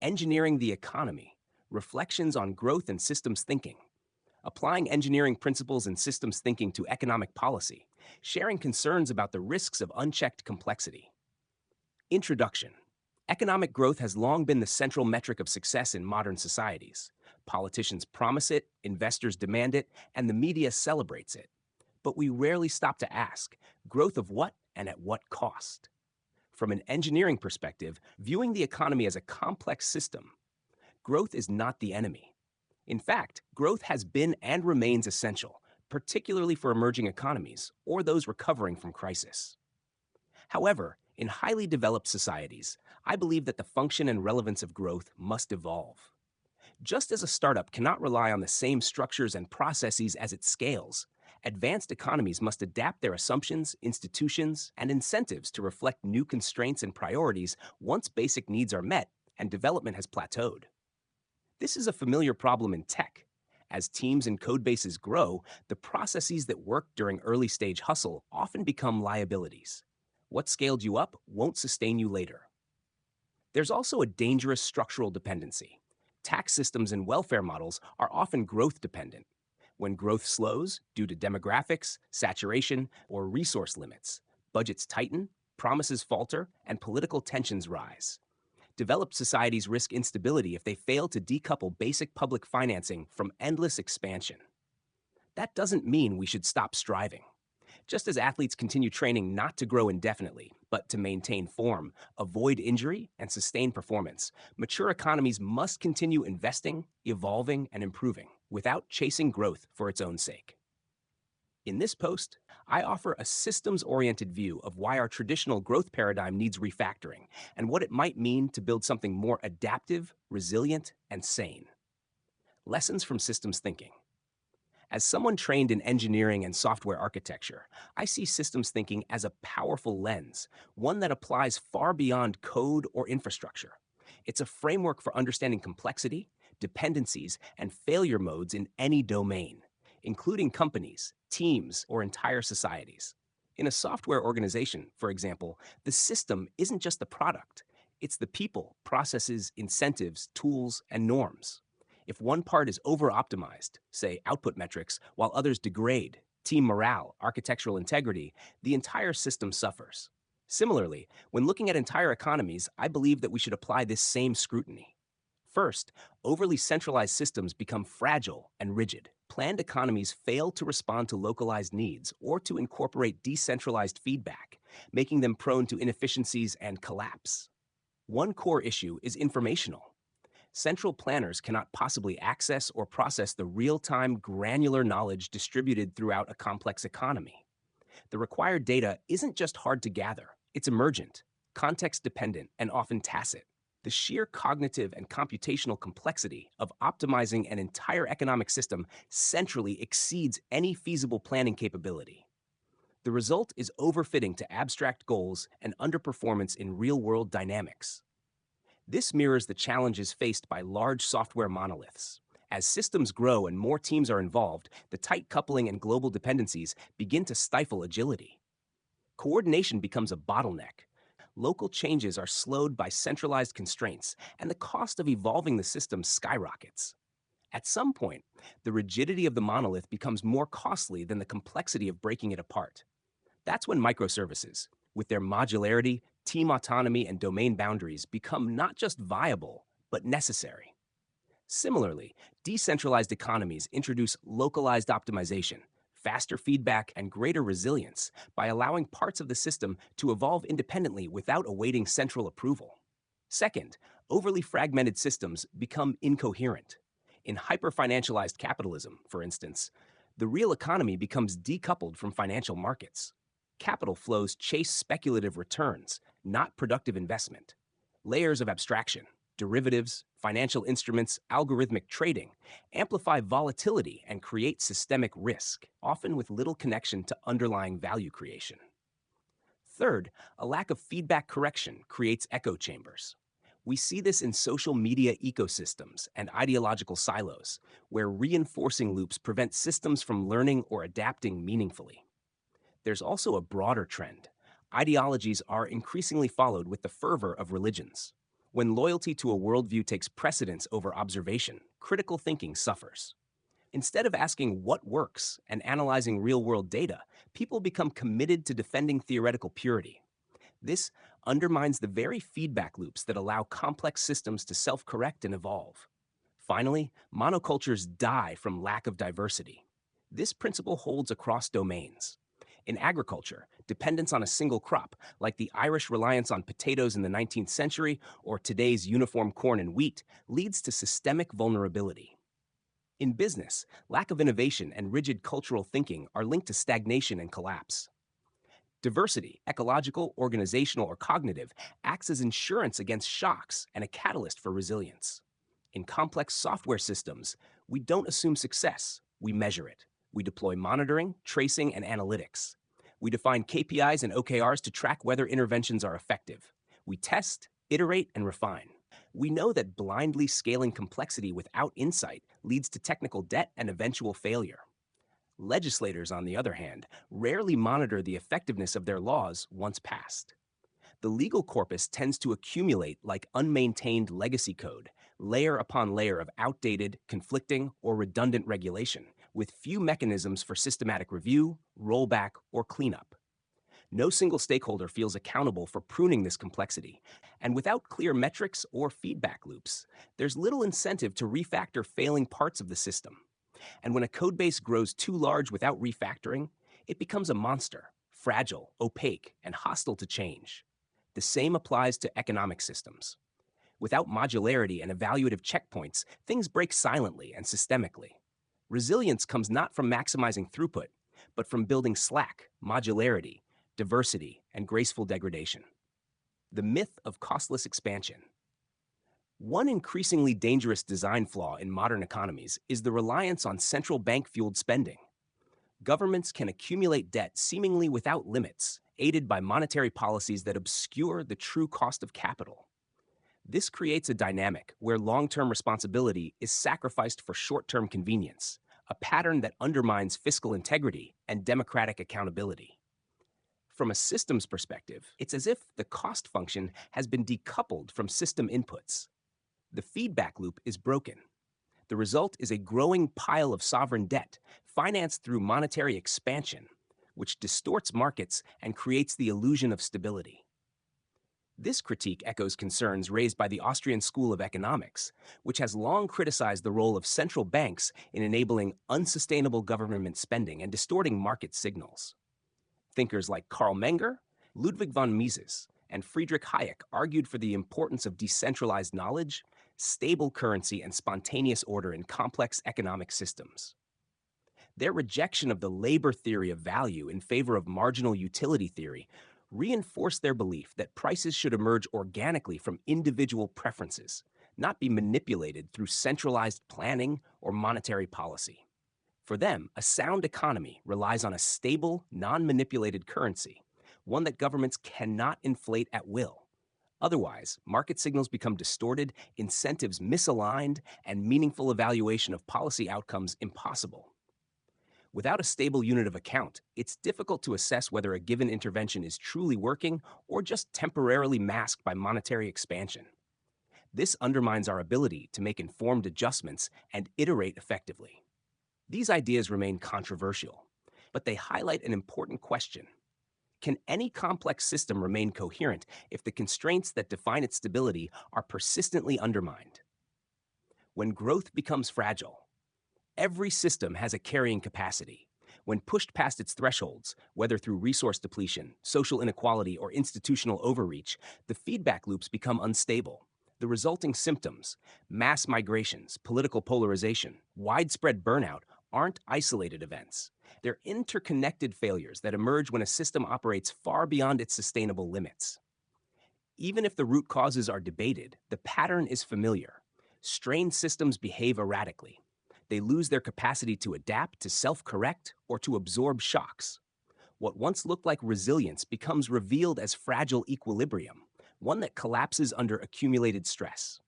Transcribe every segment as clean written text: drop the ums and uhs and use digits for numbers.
Engineering the Economy: Reflections on Growth and Systems Thinking. Applying engineering principles and systems thinking to economic policy, sharing concerns about the risks of unchecked complexity. Introduction: Economic growth has long been the central metric of success in modern societies. Politicians promise it, investors demand it, and the media celebrates it. But we rarely stop to ask, growth of what and at what cost? From an engineering perspective, viewing the economy as a complex system, growth is not the enemy. In fact, growth has been and remains essential, particularly for emerging economies or those recovering from crisis. However, in highly developed societies, I believe that the function and relevance of growth must evolve. Just as a startup cannot rely on the same structures and processes as it scales, advanced economies must adapt their assumptions, institutions, and incentives to reflect new constraints and priorities once basic needs are met and development has plateaued. This is a familiar problem in tech. As teams and codebases grow, the processes that worked during early stage hustle often become liabilities. What scaled you up won't sustain you later. There's also a dangerous structural dependency. Tax systems and welfare models are often growth dependent. When growth slows due to demographics, saturation, or resource limits, budgets tighten, promises falter, and political tensions rise. Developed societies risk instability if they fail to decouple basic public financing from endless expansion. That doesn't mean we should stop striving. Just as athletes continue training not to grow indefinitely, but to maintain form, avoid injury, and sustain performance, mature economies must continue investing, evolving, and improving without chasing growth for its own sake. In this post, I offer a systems oriented view of why our traditional growth paradigm needs refactoring and what it might mean to build something more adaptive, resilient, and sane. Lessons from systems thinking. As someone trained in engineering and software architecture, I see systems thinking as a powerful lens, one that applies far beyond code or infrastructure. It's a framework for understanding complexity, dependencies, and failure modes in any domain, including companies, teams, or entire societies. In a software organization, for example, the system isn't just the product, it's the people, processes, incentives, tools, and norms. If one part is over optimized, say output metrics, while others degrade, team morale, architectural integrity, the entire system suffers. Similarly, when looking at entire economies, I believe that we should apply this same scrutiny. First, overly centralized systems become fragile and rigid. Planned economies fail to respond to localized needs or to incorporate decentralized feedback, making them prone to inefficiencies and collapse. One core issue is informational. Central planners cannot possibly access or process the real-time granular knowledge distributed throughout a complex economy. The required data isn't just hard to gather, it's emergent, context-dependent, and often tacit. The sheer cognitive and computational complexity of optimizing an entire economic system centrally exceeds any feasible planning capability. The result is overfitting to abstract goals and underperformance in real-world dynamics. This mirrors the challenges faced by large software monoliths. As systems grow and more teams are involved, the tight coupling and global dependencies begin to stifle agility. Coordination becomes a bottleneck. Local changes are slowed by centralized constraints, and the cost of evolving the system skyrockets. At some point, the rigidity of the monolith becomes more costly than the complexity of breaking it apart. That's when microservices, with their modularity, team autonomy, and domain boundaries, become not just viable, but necessary. Similarly, decentralized economies introduce localized optimization, faster feedback, and greater resilience by allowing parts of the system to evolve independently without awaiting central approval. Second, overly fragmented systems become incoherent. In hyper-financialized capitalism, for instance, the real economy becomes decoupled from financial markets. Capital flows chase speculative returns, not productive investment. Layers of abstraction, derivatives, financial instruments, algorithmic trading amplify volatility and create systemic risk, often with little connection to underlying value creation. Third, a lack of feedback correction creates echo chambers. We see this in social media ecosystems and ideological silos, where reinforcing loops prevent systems from learning or adapting meaningfully. There's also a broader trend. Ideologies are increasingly followed with the fervor of religions. When loyalty to a worldview takes precedence over observation, critical thinking suffers. Instead of asking what works and analyzing real world data, people become committed to defending theoretical purity. This undermines the very feedback loops that allow complex systems to self correct and evolve. Finally, monocultures die from lack of diversity. This principle holds across domains. In agriculture, dependence on a single crop, like the Irish reliance on potatoes in the 19th century or today's uniform corn and wheat, leads to systemic vulnerability. In business, lack of innovation and rigid cultural thinking are linked to stagnation and collapse. Diversity, ecological, organizational, or cognitive, acts as insurance against shocks and a catalyst for resilience. In complex software systems, we don't assume success, we measure it. We deploy monitoring, tracing, and analytics. We define KPIs and OKRs to track whether interventions are effective. We test, iterate, and refine. We know that blindly scaling complexity without insight leads to technical debt and eventual failure. Legislators, on the other hand, rarely monitor the effectiveness of their laws once passed. The legal corpus tends to accumulate like unmaintained legacy code, layer upon layer of outdated, conflicting, or redundant regulation, with few mechanisms for systematic review, rollback, or cleanup. No single stakeholder feels accountable for pruning this complexity, and without clear metrics or feedback loops, there's little incentive to refactor failing parts of the system. And when a codebase grows too large without refactoring, it becomes a monster, fragile, opaque, and hostile to change. The same applies to economic systems. Without modularity and evaluative checkpoints, things break silently and systemically. Resilience comes not from maximizing throughput, but from building slack, modularity, diversity, and graceful degradation. The myth of costless expansion. One increasingly dangerous design flaw in modern economies is the reliance on central bank-fueled spending. Governments can accumulate debt seemingly without limits, aided by monetary policies that obscure the true cost of capital. This creates a dynamic where long-term responsibility is sacrificed for short-term convenience, a pattern that undermines fiscal integrity and democratic accountability. From a systems perspective, it's as if the cost function has been decoupled from system inputs. The feedback loop is broken. The result is a growing pile of sovereign debt, financed through monetary expansion, which distorts markets and creates the illusion of stability. This critique echoes concerns raised by the Austrian School of Economics, which has long criticized the role of central banks in enabling unsustainable government spending and distorting market signals. Thinkers like Karl Menger, Ludwig von Mises, and Friedrich Hayek argued for the importance of decentralized knowledge, stable currency, and spontaneous order in complex economic systems. Their rejection of the labor theory of value in favor of marginal utility theory reinforced their belief that prices should emerge organically from individual preferences, not be manipulated through centralized planning or monetary policy. For them, a sound economy relies on a stable, non-manipulated currency, one that governments cannot inflate at will. Otherwise, market signals become distorted, incentives misaligned, and meaningful evaluation of policy outcomes impossible. Without a stable unit of account, it's difficult to assess whether a given intervention is truly working or just temporarily masked by monetary expansion. This undermines our ability to make informed adjustments and iterate effectively. These ideas remain controversial, but they highlight an important question. Can any complex system remain coherent if the constraints that define its stability are persistently undermined? When growth becomes fragile, every system has a carrying capacity. When pushed past its thresholds, whether through resource depletion, social inequality, or institutional overreach, the feedback loops become unstable. The resulting symptoms, mass migrations, political polarization, widespread burnout, aren't isolated events. They're interconnected failures that emerge when a system operates far beyond its sustainable limits. Even if the root causes are debated, the pattern is familiar. Strained systems behave erratically. They lose their capacity to adapt, to self-correct, or to absorb shocks. What once looked like resilience becomes revealed as fragile equilibrium, one that collapses under accumulated stress.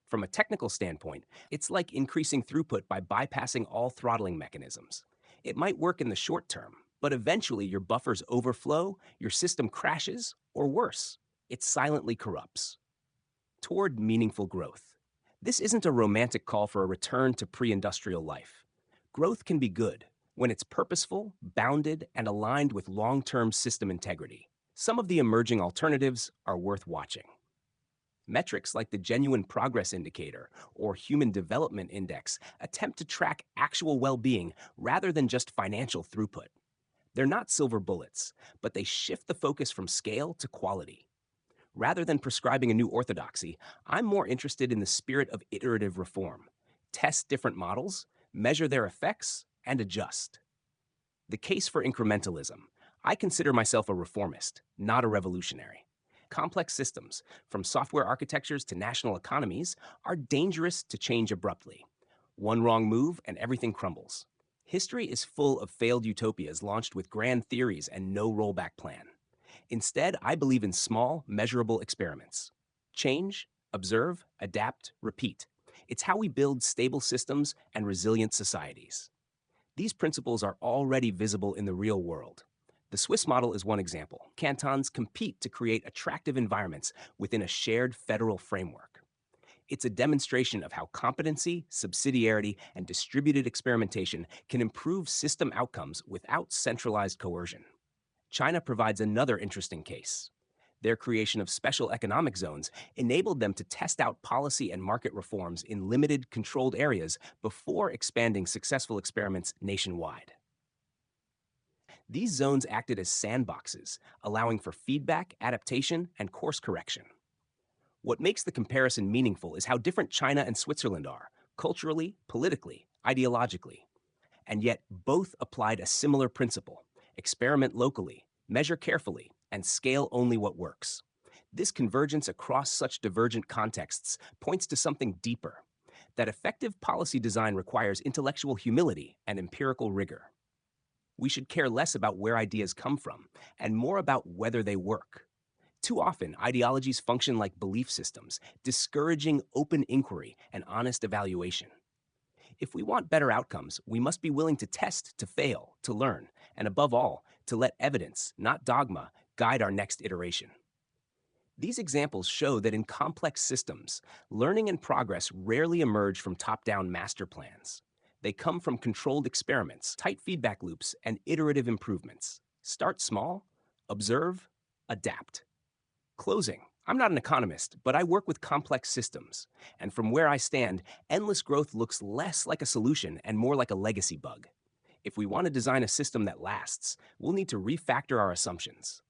From a technical standpoint, it's like increasing throughput by bypassing all throttling mechanisms. It might work in the short term, but eventually your buffers overflow, your system crashes, or worse, it silently corrupts. toward meaningful growth. This isn't a romantic call for a return to pre industrial life. Growth can be good when it's purposeful, bounded, and aligned with long term system integrity. Some of the emerging alternatives are worth watching. Metrics like the Genuine Progress Indicator or Human Development Index attempt to track actual well being rather than just financial throughput. They're not silver bullets, but they shift the focus from scale to quality. Rather than prescribing a new orthodoxy, I'm more interested in the spirit of iterative reform. Test different models, measure their effects, and adjust. The case for incrementalism. I consider myself a reformist, not a revolutionary. Complex systems, from software architectures to national economies, are dangerous to change abruptly. One wrong move and everything crumbles. History is full of failed utopias launched with grand theories and no rollback plan. Instead, I believe in small, measurable experiments. Change, observe, adapt, repeat. It's how we build stable systems and resilient societies. These principles are already visible in the real world. The Swiss model is one example. Cantons compete to create attractive environments within a shared federal framework. It's a demonstration of how competency, subsidiarity, and distributed experimentation can improve system outcomes without centralized coercion. China provides another interesting case. Their creation of special economic zones enabled them to test out policy and market reforms in limited, controlled areas before expanding successful experiments nationwide. These zones acted as sandboxes, allowing for feedback, adaptation, and course correction. What makes the comparison meaningful is how different China and Switzerland are, culturally, politically, ideologically. And yet, both applied a similar principle: experiment locally, measure carefully, and scale only what works. This convergence across such divergent contexts points to something deeper: that effective policy design requires intellectual humility and empirical rigor. We should care less about where ideas come from and more about whether they work. Too often, ideologies function like belief systems, discouraging open inquiry and honest evaluation. If we want better outcomes, we must be willing to test, to fail, to learn, and above all, to let evidence, not dogma, guide our next iteration. These examples show that in complex systems, learning and progress rarely emerge from top-down master plans. They come from controlled experiments, tight feedback loops, and iterative improvements. Start small, observe, adapt. Closing. I'm not an economist, but I work with complex systems. And from where I stand, endless growth looks less like a solution and more like a legacy bug. If we want to design a system that lasts, we'll need to refactor our assumptions.